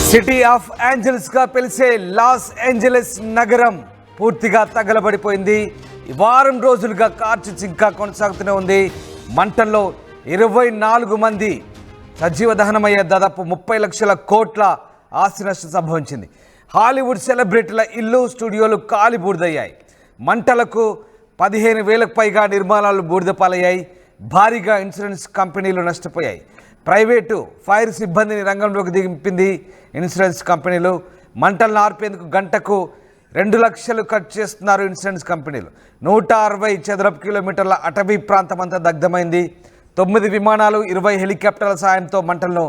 City of angels గా పిలిచే Los Angeles నగరం పూర్తిగా తగలబడిపోయింది. వారం రోజులుగా కార్చిచ్చు ఇంకా కొనసాగుతూనే ఉంది. మంటల్లో 24 మంది సజీవ దహనమయ్యే దాదాపు 30 లక్షల కోట్ల ఆస్తి నష్టం సంభవించింది. హాలీవుడ్ సెలబ్రిటీల ఇల్లు, స్టూడియోలు కాలి బూడిదయ్యాయి. మంటలకు 15,000కు పైగా నిర్మాణాలు బూడిదపాలయ్యాయి. భారీగా ఇన్సూరెన్స్ కంపెనీలు నష్టపోయాయి. ప్రైవేటు ఫైర్ సిబ్బందిని రంగంలోకి దింపింది ఇన్సూరెన్స్ కంపెనీలు. మంటలను ఆర్పేందుకు గంటకు 2 లక్షలు ఖర్చు చేస్తున్నారు ఇన్సూరెన్స్ కంపెనీలు. 160 చదరపు కిలోమీటర్ల అటవీ ప్రాంతం అంతా దగ్ధమైంది. 9 విమానాలు, 20 హెలికాప్టర్ల సాయంతో మంటలను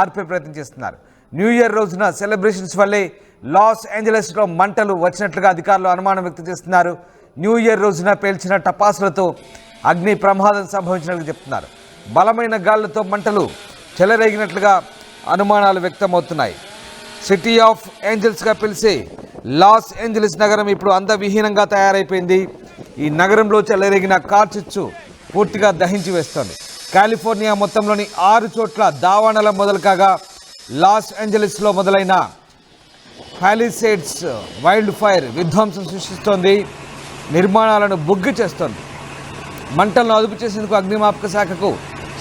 ఆర్పే ప్రయత్నం చేస్తున్నారు. న్యూ ఇయర్ రోజున సెలబ్రేషన్స్ వల్లే లాస్ ఏంజలస్లో మంటలు వచ్చినట్లుగా అధికారులు అనుమానం వ్యక్తం చేస్తున్నారు. న్యూ ఇయర్ రోజున పేల్చిన టపాసులతో అగ్ని ప్రమాదం సంభవించినట్లు చెప్తున్నారు. బలమైన గాలులతో మంటలు చెలరేగినట్లుగా అనుమానాలు వ్యక్తమవుతున్నాయి. సిటీ ఆఫ్ ఏంజల్స్గా పిలిచే లాస్ ఏంజలస్ నగరం ఇప్పుడు అందవిహీనంగా తయారైపోయింది. ఈ నగరంలో చెలరేగిన కార్చిచ్చు పూర్తిగా దహించి వేస్తోంది. కాలిఫోర్నియా మొత్తంలోని 6 చోట్ల దావానల మొదలు కాగా లాస్ ఏంజలస్లో మొదలైన పాలిసేడ్స్ వైల్డ్ ఫైర్ విధ్వంసం సృష్టిస్తోంది. నిర్మాణాలను బొగ్గు చేస్తోంది. మంటలను అదుపు చేసేందుకు అగ్నిమాపక శాఖకు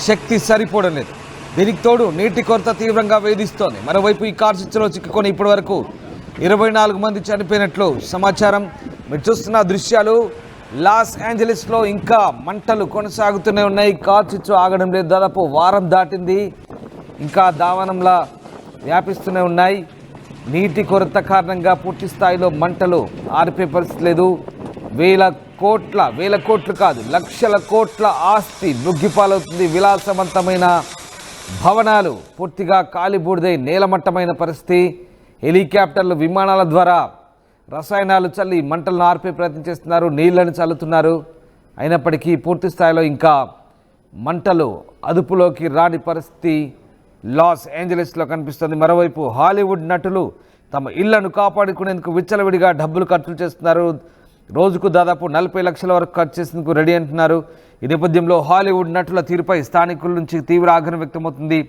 శక్తి సరిపోవడం లేదు. దీనికి తోడు నీటి కొరత తీవ్రంగా వేధిస్తోంది. మరోవైపు ఈ కార్చిచ్చులో చిక్కుకొని ఇప్పటి వరకు 24 మంది చనిపోయినట్లు సమాచారం. మీరు చూస్తున్న దృశ్యాలు లాస్ ఏంజలస్లో ఇంకా మంటలు కొనసాగుతూనే ఉన్నాయి. కార్చిచ్చు ఆగడం లేదు. దాదాపు వారం దాటింది, ఇంకా దావానంలా వ్యాపిస్తూనే ఉన్నాయి. నీటి కొరత కారణంగా పూర్తి స్థాయిలో మంటలు ఆర్పే పరిస్థితి లేదు. వేల కోట్లు కాదు, లక్షల కోట్ల ఆస్తి బుగ్గిపాలవుతుంది. విలాసవంతమైన భవనాలు పూర్తిగా కాలిబూడిదై నేలమట్టమైన పరిస్థితి. హెలికాప్టర్లు, విమానాల ద్వారా రసాయనాలు చల్లి మంటలను ఆర్పే ప్రయత్నం చేస్తున్నారు, నీళ్లను చల్లుతున్నారు. అయినప్పటికీ పూర్తి స్థాయిలో ఇంకా మంటలు అదుపులోకి రాని పరిస్థితి లాస్ ఏంజలస్లో కనిపిస్తుంది. మరోవైపు హాలీవుడ్ నటులు తమ ఇళ్లను కాపాడుకునేందుకు విచ్చలవిడిగా డబ్బులు ఖర్చు చేస్తున్నారు. రోజుకు దాదాపు 40 లక్షల వరకు ఖర్చు చేసేందుకు రెడీ అంటున్నారు. ఈ నేపథ్యంలో హాలీవుడ్ నటుల తీరుపై స్థానికుల నుంచి తీవ్ర ఆగ్రహం వ్యక్తమవుతుంది.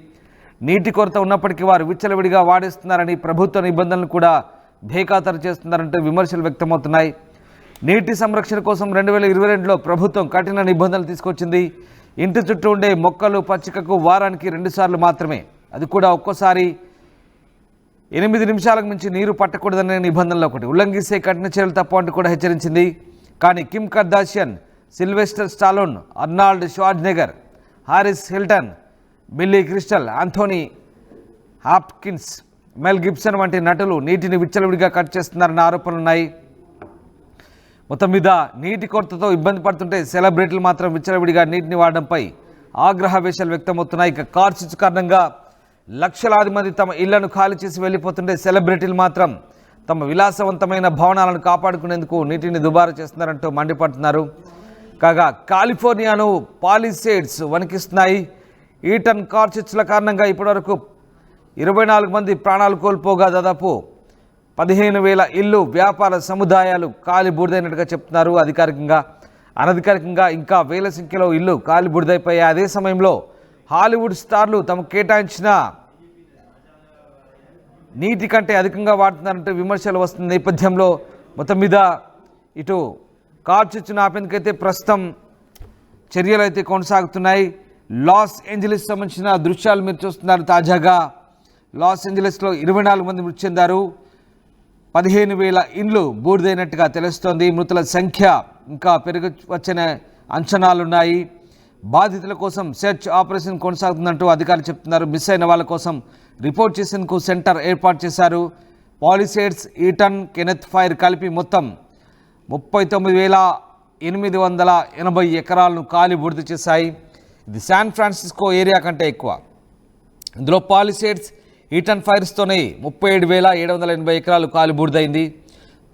నీటి కొరత ఉన్నప్పటికీ వారు విచ్చలవిడిగా వాడేస్తున్నారని, ప్రభుత్వ నిబంధనలు కూడా బేఖాతరు చేస్తున్నారంటూ విమర్శలు వ్యక్తమవుతున్నాయి. నీటి సంరక్షణ కోసం 2022లో ప్రభుత్వం కఠిన నిబంధనలు తీసుకొచ్చింది. ఇంటి చుట్టూ ఉండే మొక్కలు, పచ్చికకు వారానికి 2 సార్లు మాత్రమే, అది కూడా ఒక్కోసారి 8 నిమిషాలకు మించి నీరు పట్టకూడదనే నిబంధనలు ఒకటి. ఉల్లంఘిస్తే కఠిన చర్యలు తప్పవంటూ కూడా హెచ్చరించింది. కానీ Kim Kardashian, Sylvester Stallone, Arnold Schwarzenegger, Harris Hilton, Billy Crystal, Anthony Hopkins, Mel Gibson వంటి నటులు నీటిని విచ్చలవిడిగా కట్ చేస్తున్నారన్న ఆరోపణలున్నాయి. మొత్తం మీద నీటి కొరతతో ఇబ్బంది పడుతుంటే సెలబ్రిటీలు మాత్రం విచ్చలవిడిగా నీటిని వాడడంపై ఆగ్రహవేశాలు వ్యక్తమవుతున్నాయి. ఇక కార్చిచ్చు కారణంగా లక్షలాది మంది తమ ఇళ్లను ఖాళీ చేసి వెళ్ళిపోతుంటే సెలబ్రిటీలు మాత్రం తమ విలాసవంతమైన భవనాలను కాపాడుకునేందుకు నీటిని దుబారా చేస్తున్నారంటూ మండిపడుతున్నారు. కాగా కాలిఫోర్నియాను పాలిసేడ్స్ వణికిస్తున్నాయి. ఈటన్ కార్చిచ్చుల కారణంగా ఇప్పటివరకు 24 మంది ప్రాణాలు కోల్పోగా దాదాపు 15,000 ఇళ్ళు, వ్యాపార సముదాయాలు కాలి బూడిదైనట్టుగా చెప్తున్నారు అధికారికంగా. అనధికారికంగా ఇంకా వేల సంఖ్యలో ఇళ్ళు కాలి బూడిదైపోయాయి. అదే సమయంలో హాలీవుడ్ స్టార్లు తమకు కేటాయించిన నీటి కంటే అధికంగా వాడుతున్నారంటూ విమర్శలు వస్తున్న నేపథ్యంలో మొత్తం మీద ఇటు కార్చిచ్చును ఆపేందుకైతే ప్రస్తుతం చర్యలు అయితే కొనసాగుతున్నాయి. లాస్ ఏంజలస్ సంబంధించిన దృశ్యాలు మీరు చూస్తున్నారు. తాజాగా లాస్ ఏంజలస్లో 24 మంది మృతి చెందారు. 15,000 ఇండ్లు బూడిదైనట్టుగా తెలుస్తోంది. మృతుల సంఖ్య ఇంకా పెరగవచ్చనే అంచనాలున్నాయి. బాధితుల కోసం సెర్చ్ ఆపరేషన్ కొనసాగుతుందంటూ అధికారులు చెప్తున్నారు. మిస్ అయిన వాళ్ళ కోసం రిపోర్ట్ చేసేందుకు సెంటర్ ఏర్పాటు చేశారు. పాలిసేడ్స్, ఈటన్, కెనెత్ ఫైర్ కలిపి మొత్తం 39,880 ఎకరాలను కాలి బూడిద చేశాయి. ఇది శాన్ ఫ్రాన్సిస్కో ఏరియా కంటే ఎక్కువ. ఇందులో పాలిసేడ్స్, ఈటన్ ఫైర్స్తోనే 37,780 ఎకరాలు కాలి బూడిదైంది.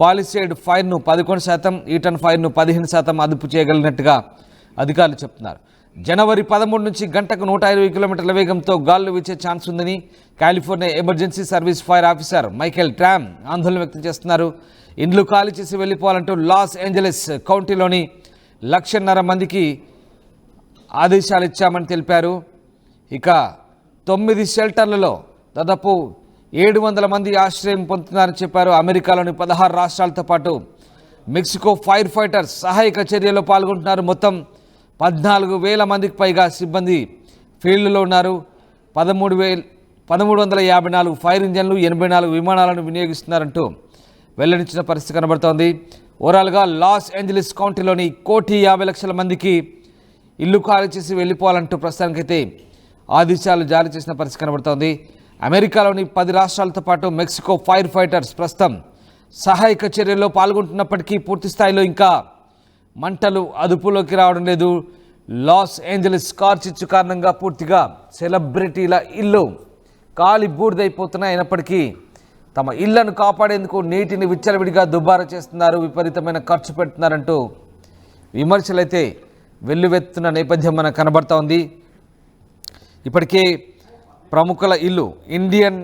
పాలిసేడ్ ఫైర్ను 11%, ఈటన్ ఫైర్ను 15% అదుపు చేయగలిగినట్టుగా అధికారులు చెప్తున్నారు. జనవరి 13 నుంచి గంటకు 120 కిలోమీటర్ల వేగంతో గాలులు వీచే ఛాన్స్ ఉందని California emergency service fire officer Michael tram ఆందోళన వ్యక్తం చేస్తున్నారు. ఇండ్లు ఖాళీ చేసి వెళ్ళిపోవాలంటూ లాస్ ఏంజలస్ కౌంటీలోని 1,50,000 మందికి ఆదేశాలు ఇచ్చామని తెలిపారు. ఇక 9 షెల్టర్లలో దాదాపు 700 మంది ఆశ్రయం పొందుతున్నారని చెప్పారు. అమెరికాలోని 16 రాష్ట్రాలతో పాటు మెక్సికో ఫైర్ ఫైటర్స్ సహాయక చర్యలో పాల్గొంటున్నారు. మొత్తం 14,000 మందికి పైగా సిబ్బంది ఫీల్డ్లో ఉన్నారు. 1354 ఫైర్ ఇంజన్లు, 84 విమానాలను వినియోగిస్తున్నారంటూ వెల్లడించిన పరిస్థితి కనబడుతోంది. ఓవరాల్గా లాస్ ఏంజలీస్ కౌంటీలోని 1,50,00,000 మందికి ఇల్లు ఖాళీ చేసి వెళ్ళిపోవాలంటూ ప్రస్తుతానికైతే ఆదేశాలు జారీ చేసిన పరిస్థితి కనబడుతోంది. అమెరికాలోని 10 రాష్ట్రాలతో పాటు మెక్సికో ఫైర్ ఫైటర్స్ ప్రస్తుతం సహాయక చర్యల్లో పాల్గొంటున్నప్పటికీ పూర్తి స్థాయిలో ఇంకా మంటలు అదుపులోకి రావడం లేదు. లాస్ ఏంజలీస్ కార్చిచ్చు కారణంగా పూర్తిగా సెలబ్రిటీల ఇల్లు కాలి బూడిదైపోతున్నాయి. అయినప్పటికీ తమ ఇళ్లను కాపాడేందుకు నీటిని విచ్చలవిడిగా దుబారా చేస్తున్నారు, విపరీతమైన ఖర్చు పెడుతున్నారంటూ విమర్శలైతే వెల్లువెత్తున్న నేపథ్యం మనకు కనబడతా ఉంది. ఇప్పటికే ప్రముఖుల ఇల్లు, ఇండియన్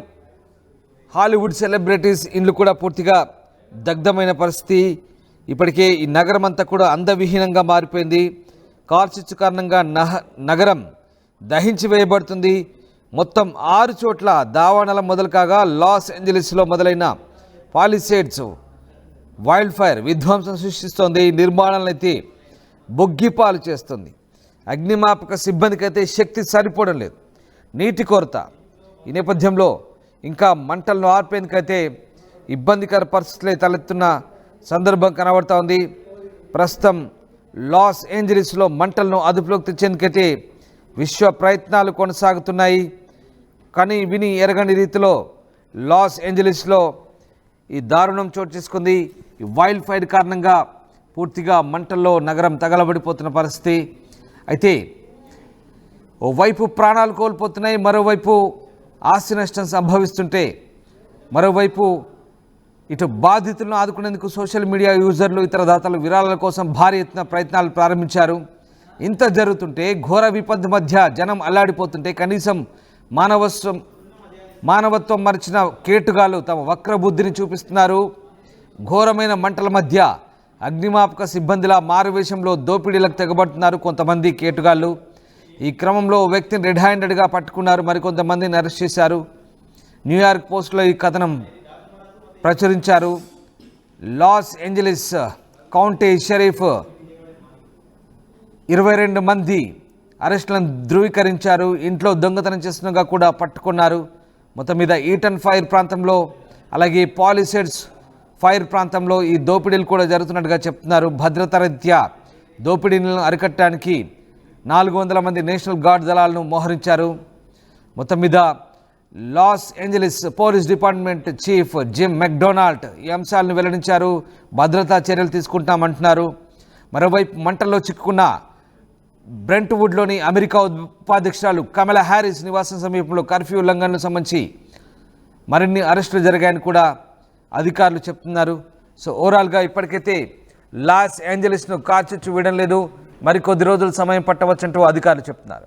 హాలీవుడ్ సెలబ్రిటీస్ ఇల్లు కూడా పూర్తిగా దగ్ధమైన పరిస్థితి. ఇప్పటికే ఈ నగరం అంతా కూడా అందవిహీనంగా మారిపోయింది. కార్చిచ్చు కారణంగా నగరం దహించి వేయబడుతుంది. మొత్తం 6 చోట్ల దావానలం మొదలు కాగా లాస్ ఏంజలీస్లో మొదలైన పాలిసేడ్స్ వైల్డ్ ఫైర్ విధ్వంసం సృష్టిస్తోంది. నిర్మాణాలను అయితే బొగ్గిపాలు చేస్తుంది. అగ్నిమాపక సిబ్బందికి అయితే శక్తి సరిపోవడం లేదు, నీటి కొరత. ఈ నేపథ్యంలో ఇంకా మంటలను ఆర్పేందుకైతే ఇబ్బందికర పరిస్థితులే తలెత్తున్న సందర్భం కనబడుతూ ఉంది. ప్రస్తుతం లాస్ ఏంజలీస్లో మంటలను అదుపులోకి తెచ్చేందుకైతే విశ్వ ప్రయత్నాలు కొనసాగుతున్నాయి. కానీ విని ఎరగని రీతిలో లాస్ ఏంజలీస్లో ఈ దారుణం చోటు చేసుకుంది. ఈ వైల్డ్ ఫైర్ కారణంగా పూర్తిగా మంటల్లో నగరం తగలబడిపోతున్న పరిస్థితి. అయితే ఓవైపు ప్రాణాలు కోల్పోతున్నాయి, మరోవైపు ఆస్తి నష్టం సంభవిస్తుంటే, మరోవైపు ఇటు బాధితులను ఆదుకునేందుకు సోషల్ మీడియా యూజర్లు, ఇతర దాతలు విరాళాల కోసం భారీ ఎత్తున ప్రయత్నాలు ప్రారంభించారు. ఇంత జరుగుతుంటే, ఘోర విపత్తు మధ్య జనం అల్లాడిపోతుంటే కనీసం మానవత్వం మరిచిన కేటుగాలు తమ వక్రబుద్ధిని చూపిస్తున్నారు. ఘోరమైన మంటల మధ్య అగ్నిమాపక సిబ్బందిలా మారువేషంలో దోపిడీలకు తెగబడుతున్నారు కొంతమంది కేటుగాళ్ళు. ఈ క్రమంలో ఓ వ్యక్తిని రెడ్ హ్యాండెడ్గా పట్టుకున్నారు, మరికొంతమందిని అరెస్ట్ చేశారు. న్యూయార్క్ పోస్ట్లో ఈ కథనం ప్రచురించారు. లాస్ ఏంజలీస్ కౌంటీ షరీఫ్ 22 మంది అరెస్టులను ధృవీకరించారు. ఇంట్లో దొంగతనం చేస్తున్నగా కూడా పట్టుకున్నారు. మొత్తం మీద ఈటన్ ఫైర్ ప్రాంతంలో, అలాగే పాలిసేడ్స్ ఫైర్ ప్రాంతంలో ఈ దోపిడీలు కూడా జరుగుతున్నట్టుగా చెప్తున్నారు. భద్రతా రీత్యా దోపిడీలను అరికట్టడానికి 400 మంది నేషనల్ గార్డ్ దళాలను మోహరించారు. మొత్తం మీద loss Angeles police department chief gym McDonald ఈ అంశాలను వెల్లడించారు. భద్రతా చర్యలు తీసుకుంటామంటున్నారు. మరోవైపు మంటల్లో చిక్కుకున్న బ్రెంట్వుడ్లోని అమెరికా ఉపాధ్యక్షురాలు కమలా హ్యారిస్ నివాసం సమీపంలో కర్ఫ్యూ ఉల్లంఘనలకు సంబంధించి మరిన్ని అరెస్టులు జరిగాయని కూడా అధికారులు చెప్తున్నారు. సో ఓవరాల్గా ఇప్పటికైతే లాస్ ఏంజలీస్ను కార్చిచ్చు వీడడం లేదు, మరికొద్ది రోజులు సమయం పట్టవచ్చంటూ అధికారులు చెప్తున్నారు.